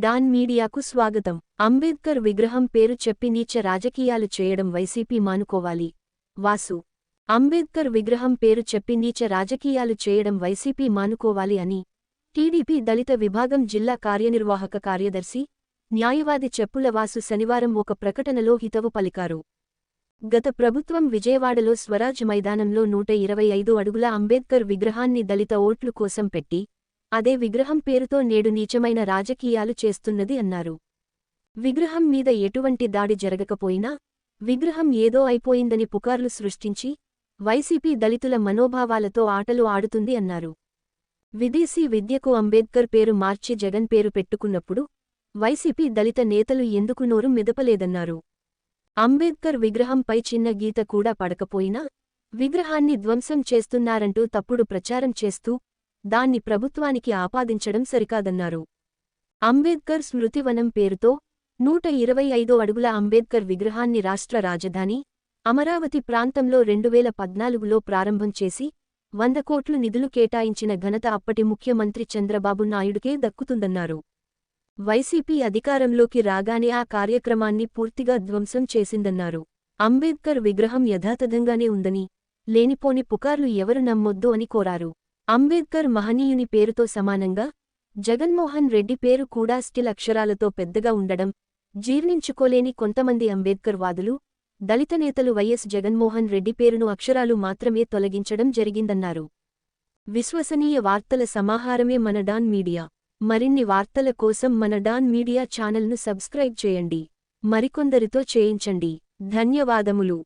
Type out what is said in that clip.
Don మీడియాకు స్వాగతం. అంబేద్కర్ విగ్రహం పేరు చెప్పి నీచ రాజకీయాలు చేయడం వైసీపీ మానుకోవాలి. వాసు. అంబేద్కర్ విగ్రహం పేరు చెప్పి నీచ రాజకీయాలు చేయడం వైసీపీ మానుకోవాలి అని టీడీపీ దళిత విభాగం జిల్లా కార్యనిర్వాహక కార్యదర్శి, న్యాయవాది చెప్పుల వాసు శనివారం ఒక ప్రకటనలో హితవు పలికారు. గత ప్రభుత్వం విజయవాడలో స్వరాజ్ మైదానంలో 125 అడుగుల అంబేద్కర్ విగ్రహాన్ని దళిత ఓట్లు కోసం పెట్టి అదే విగ్రహం పేరుతో నేడు నీచమైన రాజకీయాలు చేస్తున్నది అన్నారు. విగ్రహం మీద ఎటువంటి దాడి జరగకపోయినా విగ్రహం ఏదో అయిపోయిందని పుకార్లు సృష్టించి వైసీపీ దళితుల మనోభావాలతో ఆటలు ఆడుతుంది అన్నారు. విదేశీ విద్యకు అంబేద్కర్ పేరు మార్చి జగన్ పేరు పెట్టుకున్నప్పుడు వైసీపీ దళిత నేతలు ఎందుకు నోరు మెదపలేదన్నారు. అంబేద్కర్ విగ్రహంపై చిన్న గీత కూడా పడకపోయినా విగ్రహాన్ని ధ్వంసం చేస్తున్నారంటూ తప్పుడు ప్రచారం చేస్తూ దాన్ని ప్రభుత్వానికి ఆపాదించడం సరికాదన్నారు. అంబేద్కర్ స్మృతివనం పేరుతో 125 అడుగుల అంబేద్కర్ విగ్రహాన్ని రాష్ట్ర రాజధాని అమరావతి ప్రాంతంలో 2014లో ప్రారంభం చేసి 100 కోట్లు నిధులు కేటాయించిన ఘనత అప్పటి ముఖ్యమంత్రి చంద్రబాబు నాయుడుకే దక్కుతుందన్నారు. వైసీపీ అధికారంలోకి రాగానే ఆ కార్యక్రమాన్ని పూర్తిగా ధ్వంసం చేసిందన్నారు. అంబేద్కర్ విగ్రహం యథాతథంగానే ఉందని, లేనిపోని పుకార్లు ఎవరు నమ్మొద్దు అని కోరారు. అంబేద్కర్ మహనీయుని పేరుతో సమానంగా జగన్మోహన్ రెడ్డి పేరు కూడా స్టిల్ అక్షరాలతో పెద్దగా ఉండడం జీర్ణించుకోలేని కొంతమంది అంబేద్కర్ వాదులు, దళిత నేతలు వైఎస్ జగన్మోహన్ రెడ్డి పేరును అక్షరాలు మాత్రమే తొలగించడం జరిగిందన్నారు. విశ్వసనీయ వార్తల సమాహారమే మన డాన్ మీడియా. మరిన్ని వార్తల కోసం మన డాన్ మీడియా ఛానల్ను సబ్స్క్రైబ్ చేయండి. మరికొందరితో చేయించండి. ధన్యవాదములు.